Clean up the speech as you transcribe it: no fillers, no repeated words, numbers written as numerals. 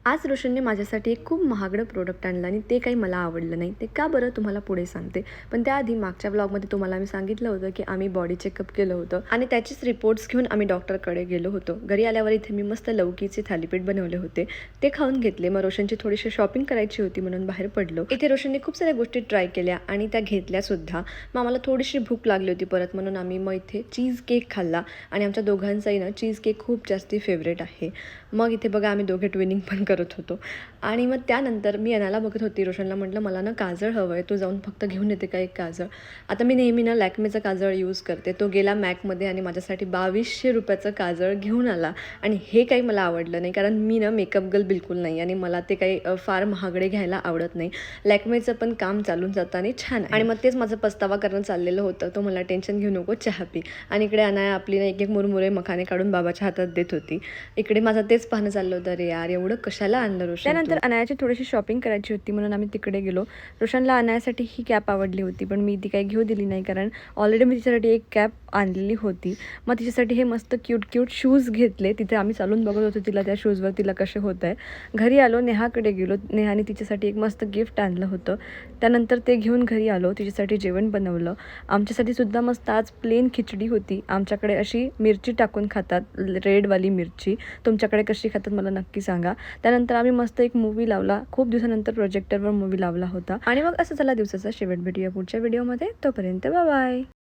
आज रोशनने माझ्यासाठी एक खूप महागडं प्रोडक्ट आणलं आणि ते काही मला आवडलं नाही. ते का बरं तुम्हाला पुढे सांगते. पण त्याआधी मागच्या ब्लॉगमध्ये तुम्हाला मी सांगितलं होतं की आम्ही बॉडी चेकअप केलं होतं आणि त्याचेच रिपोर्ट्स घेऊन आम्ही डॉक्टरकडे गेलो होतो. घरी आल्यावर इथे मी मस्त लौकीचे थालीपीठ बनवले होते, ते खाऊन घेतले. मग रोशनची थोडीशी शॉपिंग करायची होती म्हणून बाहेर पडलो. इथे रोशनने खूप साऱ्या गोष्टी ट्राय केल्या आणि त्या घेतल्यासुद्धा. मग आम्हाला थोडीशी भूक लागली होती परत, म्हणून आम्ही मग इथे चीज केक खाल्ला आणि आमच्या दोघांचाही ना चीज केक खूप जास्ती फेवरेट आहे. मग इथे बघा आम्ही दोघे ट्विनिंग पण करत होतो आणि मग त्यानंतर मी अनाला बघत होती. रोशनला म्हटलं मला ना काजळ हवं आहे, तू जाऊन फक्त घेऊन येते का एक काजळ. आता मी नेहमी ना लॅक्मेचं काजळ यूज करते. तो गेला मॅकमध्ये आणि माझ्यासाठी 2200 रुपयाचं काजळ घेऊन आला आणि हे काही मला आवडलं नाही, कारण मी ना मेकअप गर्ल बिलकुल नाही आणि मला ते काही फार महागडे घ्यायला आवडत नाही. लॅक्मेचं पण काम चालून जातं आणि छान आहे. आणि मग तेच माझं पस्तावा करणं चाललेलं होतं. तो मला टेन्शन घेऊ नको, चहा पी. आणि इकडे अनाया आपली ना एक एक मुरमुरे मखाने काढून बाबाच्या हातात देत होती. इकडे माझं तेच पाहणं चाललं होतं, अरे यार एवढं कशाला आणलं रोशन. त्यानंतर अनायाची थोडीशी शॉपिंग करायची होती म्हणून आम्ही तिकडे गेलो. रोशनला अनायासाठी ही कॅप आवडली होती, पण मी ती काही घेऊ दिली नाही, कारण ऑलरेडी मी तिच्यासाठी एक कॅप आणलेली होती. मग तिच्यासाठी हे मस्त क्यूट शूज घेतले. तिथे आम्ही चालून बघत होतो तिला त्या शूजवर तिला कसे होत आहे. घरी आलो, नेहाकडे गेलो. नेहाने तिच्यासाठी एक मस्त गिफ्ट आणलं होतं. त्यानंतर ते घेऊन घरी आलो, तिच्यासाठी जेवण बनवलं. आमच्यासाठी सुद्धा मस्त आज प्लेन खिचडी होती. आमच्याकडे अशी मिरची टाकून खातात, रेडवाली मिरची. तुमच्याकडे कशी खातात मला नक्की सांगा. त्यानंतर आम्ही मस्त एक मूवी लावला. खूप दिवसानंतर प्रोजेक्टरवर मूवी लावला होता आणि मग असं झाला दिवसाचा शेवट. भेटूया पुढच्या व्हिडिओमध्ये. तोपर्यंत बाय बाय.